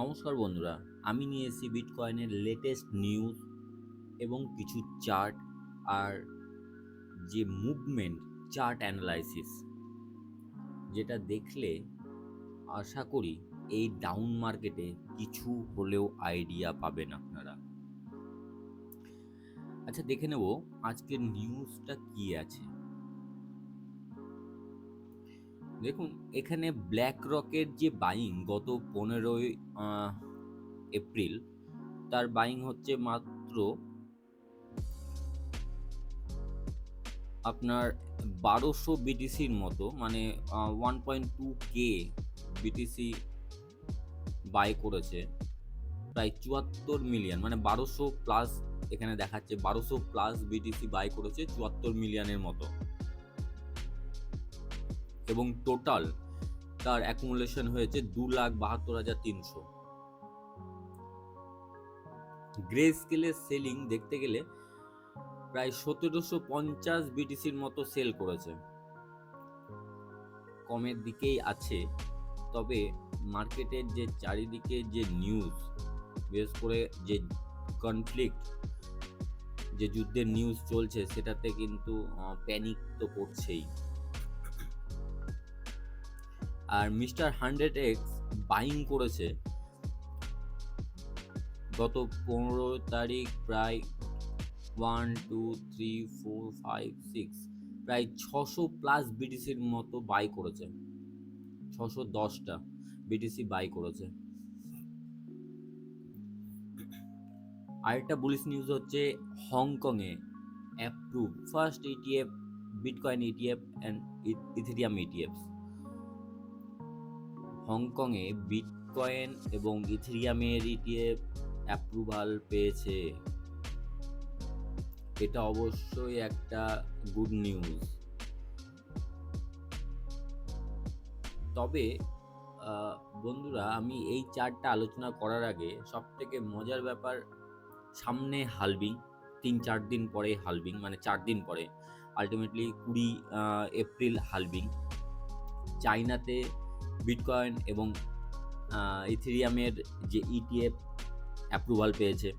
নমস্কার বন্ধুরা, আমি নিয়ে এসেছি বিটকয়েনের লেটেস্ট নিউজ এবং কিছু চার্ট আর যে মুভমেন্ট চার্ট অ্যানালাইসিস, যেটা দেখলে আশা করি এই ডাউন মার্কেটে কিছু হলেও আইডিয়া পাবেন আপনারা। আচ্ছা, দেখে নেব আজকের নিউজটা কি আছে। দেখুন, এখানে ব্ল্যাক রকের যে বাইং গত 15 এপ্রিল, তার বাইং হচ্ছে মাত্র আপনার 1200 বিটিসির মতো, মানে 1.2K বিটিসি বাই করেছে। প্রায় 74 মিলিয়ন, মানে 1200+, এখানে দেখাচ্ছে 1200+ বিটিসি বাই করেছে 74 মিলিয়নের মতো, এবং টোটাল তার অ্যাকুমুলেশন হয়েছে 2,72,300। গ্রে স্কেলের সেলিং দেখতে গেলে প্রায় 1750 বিটিসির মতো সেল করেছে। কমের দিকেই আছে, তবে মার্কেটের যে চারিদিকে যে নিউজ, বিশেষ করে যে কনফ্লিক্ট, যে যুদ্ধের নিউজ চলছে, সেটাতে কিন্তু প্যানিক তো করছেই। আর মিস্টার 100x বাইং করেছে গত 15 তারিখ প্রায় 1 2 3 4 5 6 প্রায় 600+ বিটিসির মতো বাই করেছে। 610টা বিটিসি বাই করেছে। আরেকটা বুলিশ নিউজ হচ্ছে হংকংয়ে approve first ETF, bitcoin ETF and ethereum ETFs. হংকংয়ে বিটকয়েন এবং ইথেরিয়ামের ইটিএফ অ্যাপ্রুভাল পেয়েছে। এটা অবশ্যই একটা গুড নিউজ। তবে বন্ধুরা, আমি এই চার্টটা আলোচনা করার আগে সবথেকে মজার ব্যাপার, সামনে হালভিং, 3-4 দিন পরে হালভিং, মানে 4 দিন পরে, আলটিমেটলি 20 এপ্রিল হালভিং। চাইনাতে বিটকয়েন এবং ইথেরিয়ামের যে ইটিএফ অ্যাপ্রুভাল পেয়েছে।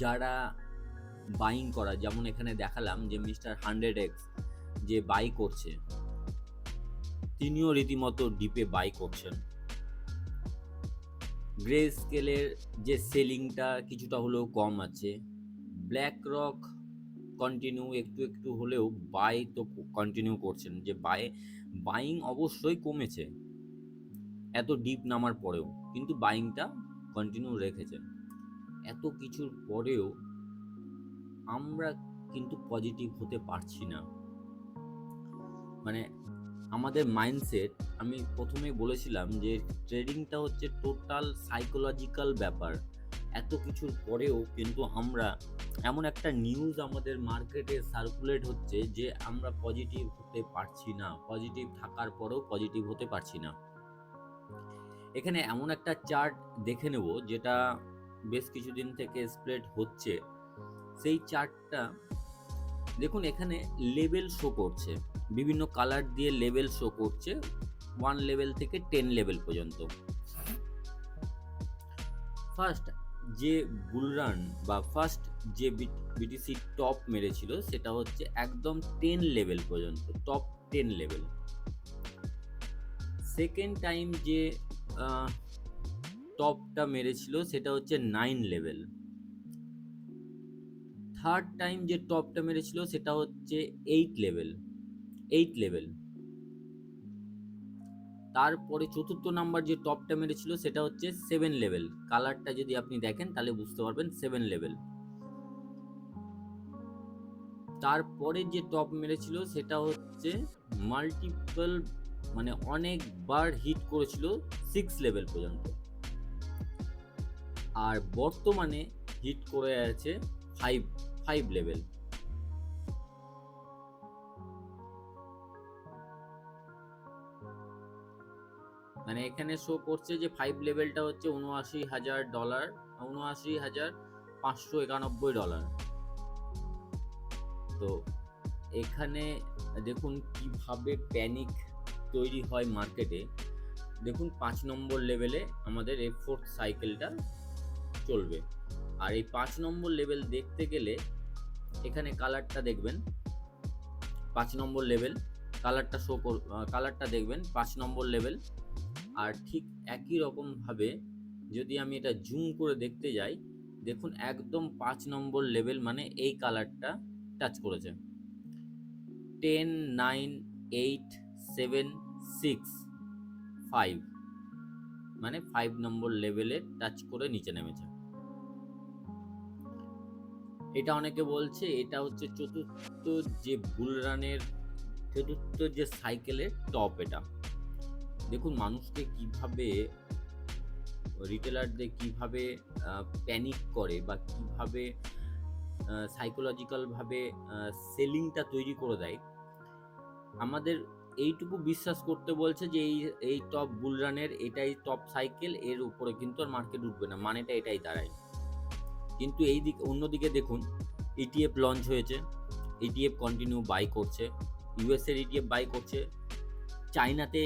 যারা বাইং করা, যেমন এখানে দেখালাম যে মিস্টার 100x যে বাই করছে, তিনিও রীতিমতো ডিপে বাই করছেন। গ্রে স্কেলের যে সেলিংটা কিছুটা হলেও কম আছে। ব্ল্যাক রক কন্টিনিউ একটু একটু হলেও বাই তো কন্টিনিউ করছেন, যে বাইং অবশ্যই কমেছে এত ডিপ নামার পরেও, কিন্তু বাইংটা কন্টিনিউ রেখেছেন। এত কিছুর পরেও আমরা কিন্তু পজিটিভ হতে পারছি না। মানে আমাদের মাইন্ডসেট, আমি প্রথমেই বলেছিলাম যে ট্রেডিংটা হচ্ছে টোটাল সাইকোলজিক্যাল ব্যাপার। এত কিছুর পরেও কিন্তু আমরা, এমন একটা নিউজ আমাদের মার্কেটে সার্কুলেট হচ্ছে যে আমরা পজিটিভ হতে পারছি না, পজিটিভ থাকার পরেও পজিটিভ হতে পারছি না। এখানে এমন একটা চার্ট দেখে নেব যেটা বেশ কিছুদিন থেকে স্প্রেড হচ্ছে। সেই চার্টটা দেখুন, এখানে লেভেল শো করছে, বিভিন্ন কালার দিয়ে লেভেল শো করছে, 1 লেভেল থেকে 10 লেভেল পর্যন্ত। ফার্স্ট যে বুলরান বা ফার্স্ট যে বিটিসি টপ মেরেছিল, সেটা হচ্ছে একদম 10 লেভেল পর্যন্ত, টপ 10 লেভেল। সেকেন্ড টাইম যে টপটা মেরেছিল সেটা হচ্ছে 9 লেভেল। থার্ড টাইম যে টপটা মেরেছিল সেটা হচ্ছে 8 লেভেল। তারপরে চতুর্থ নাম্বার যে টপটা মেরেছিল সেটা হচ্ছে 7 লেভেল। কালারটা যদি আপনি দেখেন তাহলে বুঝতে পারবেন 7 লেভেল। তারপরে যে টপ মেরেছিল সেটা হচ্ছে মাল্টিপল, মানে অনেকবার হিট করেছিল 6 লেভেল পর্যন্ত। আর বর্তমানে হিট করে আছে 5 লেভেল। মানে এখানে শো করছে যে 5 লেভেলটা হচ্ছে $79,000, $79,591। তো এখানে দেখুন কিভাবে প্যানিক তৈরি হয় মার্কেটে। দেখুন 5 নম্বর লেভেলে আমাদের এই ফোর্থ সাইকেলটা চলবে। আর এই 5 নম্বর লেভেল দেখতে গেলে এখানে কালারটা দেখবেন, 5 নম্বর লেভেল কালারটা দেখবেন 5 নম্বর লেভেল। আর ঠিক একই রকমভাবে যদি আমি এটা জুম করে দেখতে যাই, দেখুন একদম 5 নম্বর লেভেল মানে এই কালারটা টাচ করেছে। 10 9 8 7 6 5 মানে 5 নম্বর লেভেলে টাচ করে নিচে নেমেছে। এটা অনেকে বলছে এটা হচ্ছে চতুর্থ যে সাইকেলের টপ এটা। দেখুন মানুষকে কিভাবে রিটেলারদের কিভাবে প্যানিক করে বা কিভাবে সাইকোলজিক্যাল ভাবে সেলিংটা তৈরি করে দেয়। আমাদের এইটুকু বিশ্বাস করতে বলছে যে এই টপ বুলরানের এটাই টপ সাইকেল, এর উপরে কিন্তু আর মার্কেট উঠবে না, মানেটা এটাই দাঁড়ায়। কিন্তু অন্যদিকে দেখুন ইটিএফ লঞ্চ হয়েছে, ইটিএফ কন্টিনিউ বাই করছে, ইউএসএর ইটিএফ বাই করছে, চায়নাতে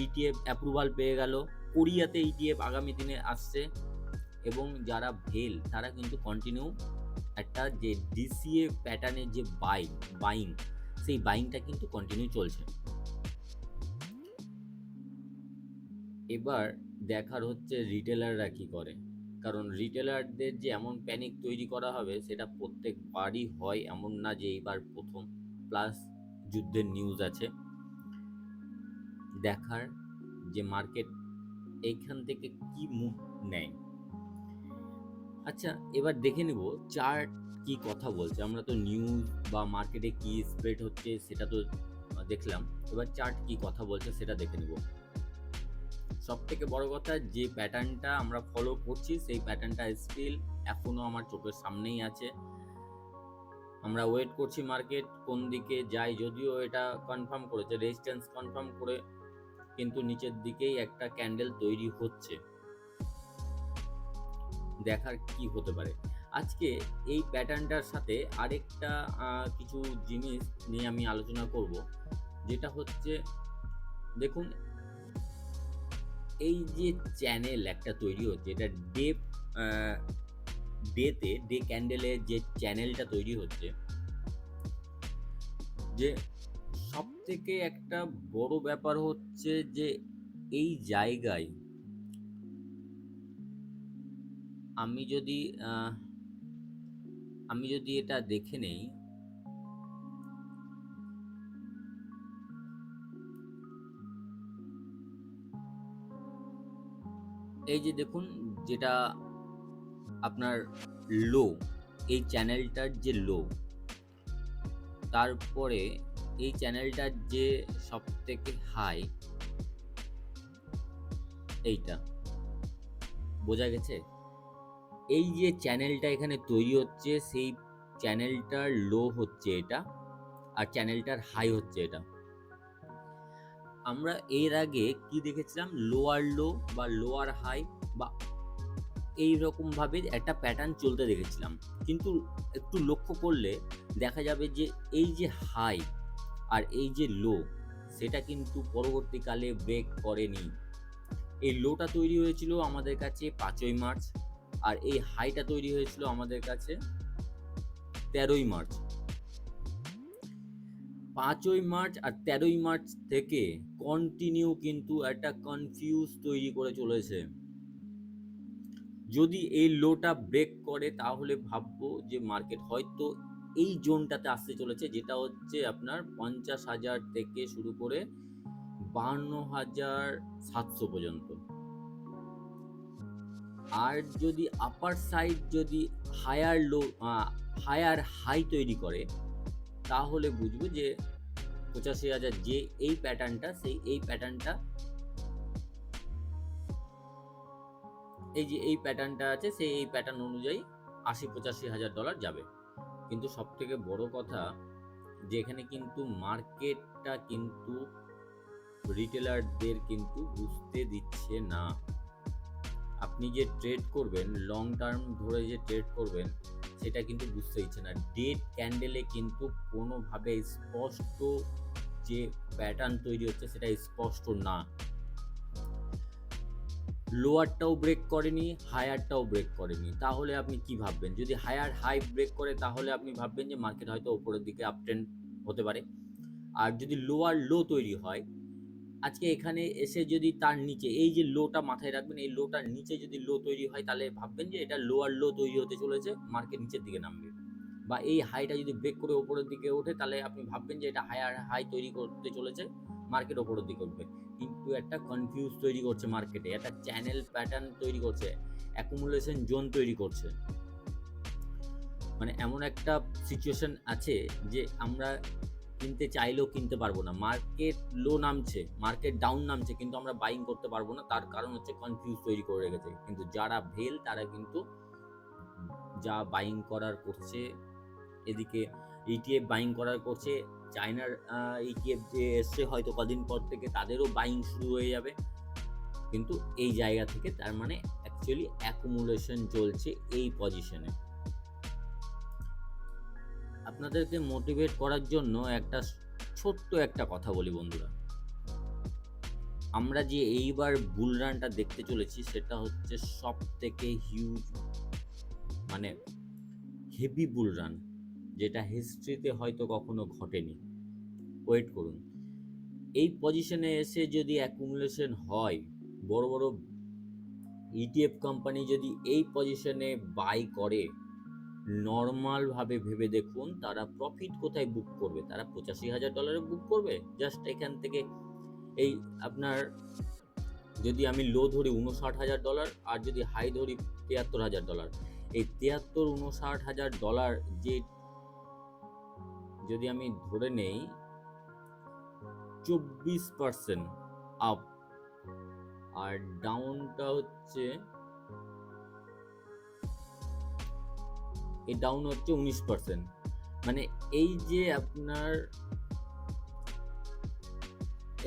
ইটিএফ অ্যাপ্রুভাল পেয়ে গেল, কোরিয়াতে ইটিএফ আগামী দিনে আসছে, এবং যারা ভেল তারা কিন্তু কন্টিনিউ একটা যে ডিসিএ প্যাটার্নের যে বাইং সেই বাইংটা কিন্তু কন্টিনিউ চলছে। এবার দেখার হচ্ছে রিটেলাররা কি করে, কারণ রিটেলারদের যে এমন প্যানিক তৈরি করা হবে সেটা প্রত্যেকবারই হয়, এমন না যে এইবার প্রথম। প্লাস যুদ্ধের নিউজ আছে, দেখার যে মার্কেট এইখান থেকে কি মুভ নেয়। আচ্ছা, এবার দেখে নেব চার্ট কি কথা বলছে। আমরা তো নিউজ বা মার্কেটে কি স্প্রেড হচ্ছে সেটা তো দেখলাম, এবার চার্ট কি কথা বলছে সেটা দেখে নেব। সব থেকে বড় কথা, যে প্যাটার্নটা আমরা ফলো করছি সেই প্যাটার্নটা স্টিল এখনো আমার চোখের সামনেই আছে। আমরা ওয়েট করছি মার্কেট কোন দিকে যায়, যদিও এটা কনফার্ম করেছে, রেজিস্ট্যান্স কনফার্ম করে কিন্তু নিচের দিকেই একটা ক্যান্ডেল তৈরি হচ্ছে। দেখার কি হতে পারে। আজকে এই প্যাটার্নটার সাথে আরেকটা কিছু জিনিস নিয়ে আমি আলোচনা করব, যেটা হচ্ছে দেখুন এই যে চ্যানেল একটা তৈরি হচ্ছে, এটা ডে ক্যান্ডেলে যে চ্যানেলটা তৈরি হচ্ছে, যে সব থেকে একটা বড় ব্যাপার হচ্ছে যে এই জায়গায় আমি যদি এটা দেখে নেই, এই যে দেখুন যেটা আপনার লো, এই চ্যানেলটার যে লো, তারপরে এই চ্যানেলটার যে সব থেকে হাই, এইটা বোঝা গেছে। এই যে চ্যানেলটা এখানে তৈরি হচ্ছে সেই চ্যানেলটার লো হচ্ছে এটা, আর চ্যানেলটার হাই হচ্ছে এটা। আমরা এর আগে কি দেখেছিলাম, লোয়ার লো বা লোয়ার হাই বা এই রকম ভাবে একটা প্যাটার্ন চলতে দেখেছিলাম, কিন্তু একটু লক্ষ্য করলে দেখা যাবে যে এই যে হাই আর এই যে লো সেটা কিন্তু পরবর্তীকালে ব্রেক করেনি। এই লোটা তৈরি হয়েছিল আমাদের কাছে 5ই মার্চ, আর এই হাইটা তৈরি হয়েছিল আমাদের কাছে 13ই মার্চ। 5ই মার্চ আর 13ই মার্চ থেকে কন্টিনিউ কিন্তু একটা কনফিউজ তৈরি করে চলেছে। যদি এই লোটা ব্রেক করে তাহলে ভাববো যে মার্কেট হয়তো এই জোনটাতে আসতে চলেছে, যেটা হচ্ছে আপনার 50,000 থেকে শুরু করে 52,700 পর্যন্ত। আর যদি আপার সাইড যদি হায়ার হাই তৈরি করে, তাহলে বুঝবো যে 85,000 যে এই প্যাটার্নটা, সেই এই প্যাটার্নটা, এই যে এই প্যাটার্নটা আছে সেই এই প্যাটার্ন অনুযায়ী 80-85,000 ডলার যাবে। কিন্তু সব থেকে বড় কথা যে এখানে কিন্তু মার্কেটটা কিন্তু রিটেলারদের কিন্তু বুঝতে দিচ্ছে না। আপনি যে ট্রেড করবেন, লং টার্ম ধরে যে ট্রেড করবেন, সেটা কিন্তু বুঝতে দিচ্ছে না। ডেট ক্যান্ডেলে কিন্তু কোনোভাবে স্পষ্ট যে প্যাটার্ন তৈরি হচ্ছে সেটা স্পষ্ট না। লোয়ারটাও ব্রেক করেনি, হায়ারটাও ব্রেক করেনি, তাহলে আপনি কি ভাববেন? যদি হায়ার হাই ব্রেক করে তাহলে আপনি ভাববেন যে মার্কেট হয়তো উপরের দিকে আপ ট্রেন্ড হতে পারে। আর যদি লোয়ার লো তৈরি হয়, আজকে এখানে এসে যদি তার নিচে এই যে লোটা মাথায় রাখবেন, এই লোটার নিচে যদি লো তৈরি হয় তাহলে ভাববেন যে এটা লোয়ার লো তৈরি হতে চলেছে, মার্কেট নিচের দিকে নামবে। বা এই হাইটা যদি ব্রেক করে উপরের দিকে ওঠে তাহলে আপনি ভাববেন যে এটা হায়ার হাই তৈরি করতে চলেছে, মার্কেট উপরের দিকে উঠবে। কিন্তু একটা কনফিউজ তৈরি করছে মার্কেটে, একটা চ্যানেল প্যাটার্ন তৈরি করছে, অ্যাকুমুলেশন জোন তৈরি করছে। মানে এমন একটা সিচুয়েশন আছে যে আমরা কিনতে চাইলেও কিনতে পারবো না। মার্কেট লো নামছে, মার্কেট ডাউন নামছে, কিন্তু আমরা বাইং করতে পারবো না। তার কারণ হচ্ছে কনফিউজ তৈরি করে রেখেছে। কিন্তু যারা ভেল তারা কিন্তু যা বাইং করার করছে, এদিকে ইটিএফ বাইং করার করছে, চায়নার ইটিএফ যে এসছে হয়তো কদিন পর থেকে তাদেরও বাইং শুরু হয়ে যাবে। কিন্তু এই জায়গা থেকে তার মানে অ্যাকচুয়ালি অ্যাকুমুলেশন চলছে এই পজিশনে। আপনাদেরকে মোটিভেট করার জন্য একটা ছোট্ট একটা কথা বলি বন্ধুরা, আমরা যে এইবার বুল রানটা দেখতে চলেছি সেটা হচ্ছে সব থেকে হিউজ, মানে হেভি বুল রান, যেটা হিস্ট্রিতে হয়তো কখনো ঘটেনি। ওয়েট করুন, এই পজিশনে এসে যদি অ্যাকুমুলেশন হয়, বড় বড় ইটিএফ কোম্পানি যদি এই পজিশনে বাই করে, নর্মালভাবে ভেবে দেখুন তারা প্রফিট কোথায় বুক করবে? তারা $85,000 বুক করবে। জাস্ট এখান থেকে এই আপনার, যদি আমি লো ধরি $59,000 আর যদি হাই ধরি $73,000, এই $73-59,000 যে, যদি আমি ধরে নেই 24% আপ, আর ডাউনটা হচ্ছে, এই ডাউন হচ্ছে 19%। মানে এই যে আপনার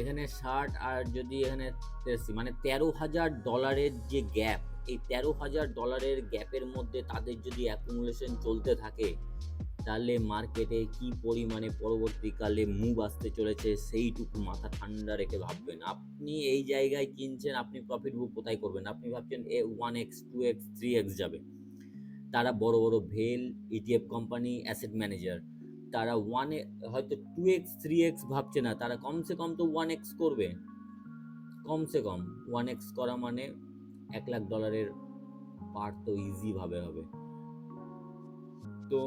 এখানে 60 আর যদি এখানে 83, মানে $13,000 যে গ্যাপ, এই $13,000 গ্যাপের মধ্যে তাদের যদি অ্যাকুমুলেশন চলতে থাকে, তাহলে মার্কেটে কি পরিমাণে পরবর্তীকালে মুভ আসতে চলেছে সেইটুকু মাথা ঠান্ডা রেখে ভাববেন। আপনি এই জায়গায় কিনছেন, আপনি প্রফিট বুক কোথায় করবেন? আপনি ভাবছেন 1x 2x 3x যাবে। তারা বড় বড় ভেল ইটিএফ কোম্পানি, অ্যাসেট ম্যানেজার, তারা হয়তো 2x 3x ভাবছে না, তারা কমসে কম তো 1x করবে। কমসে কম 1x করা মানে $1,00,000 পার তো ইজি ভাবে হবে। তো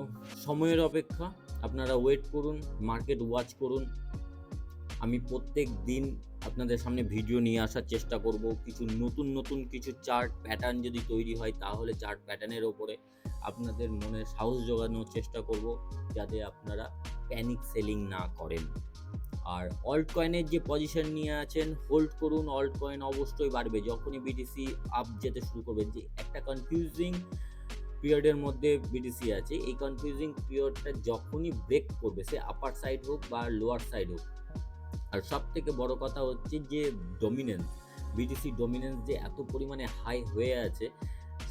সময়ের অপেক্ষা, আপনারা ওয়েট করুন, মার্কেট ওয়াচ করুন। আমি প্রত্যেক দিন আপনাদের সামনে ভিডিও নিয়ে আসার চেষ্টা করব। কিছু নতুন নতুন কিছু চার্ট প্যাটার্ন যদি তৈরি হয় তাহলে চার্ট প্যাটার্নের ওপরে আপনাদের মনে সাহস জোগানোর চেষ্টা করব, যাতে আপনারা প্যানিক সেলিং না করেন। আর অল্ট কয়েনের যে পজিশন নিয়ে আছেন, হোল্ড করুন। অল্ট কয়েন অবশ্যই বাড়বে যখনই বিটিসি আপ যেতে শুরু করবে। যে একটা কনফিউজিং পিরিয়ডের মধ্যে বিটিসি আছে, এই কনফিউজিং পিরিয়ডটা যখনই ব্রেক করবে, সে আপার সাইড হোক বা লোয়ার সাইড হোক, আর সব থেকে বড় কথা হচ্ছে যে ডমিনেন্স, বিটিসি ডমিনেন্স যে এত পরিমাণে হাই হয়ে আছে,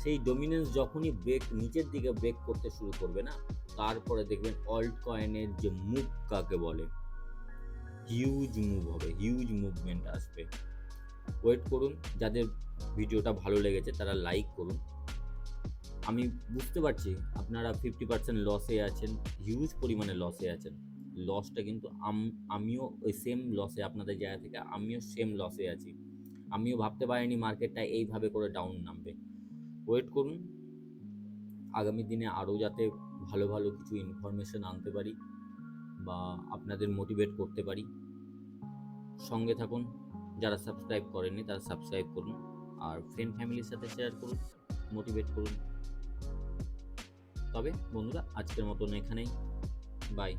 সেই ডমিনেন্স যখনই নিচের দিকে ব্রেক করতে শুরু করবে না, তারপরে দেখবেন অল্ট কয়েনের যে মুভ কাকে বলে, হিউজ মুভ হবে, হিউজ মুভমেন্ট আসবে। ওয়েট করুন। যাদের ভিডিওটা ভালো লেগেছে তারা লাইক করুন। আমি বুঝতে পারছি আপনারা 50% লসে আছেন, হিউজ পরিমাণে লসে আছেন। লসটা কিন্তু আমিও ওই সেম লসে, আপনাদের জায়গা থেকে আমিও সেম লসে আছি। আমিও ভাবতে পারিনি মার্কেটটা এইভাবে করে ডাউন নামবে। ওয়েট করুন, আগামী দিনে আরও যাতে ভালো ভালো কিছু ইনফরমেশন আনতে পারি বা আপনাদের মোটিভেট করতে পারি। সঙ্গে থাকুন। যারা সাবস্ক্রাইব করেননি তারা সাবস্ক্রাইব করুন, আর ফ্রেন্ড ফ্যামিলির সাথে শেয়ার করুন, মোটিভেট করুন। তবে বন্ধুরা, আজকের মতন এখানেই, বাই।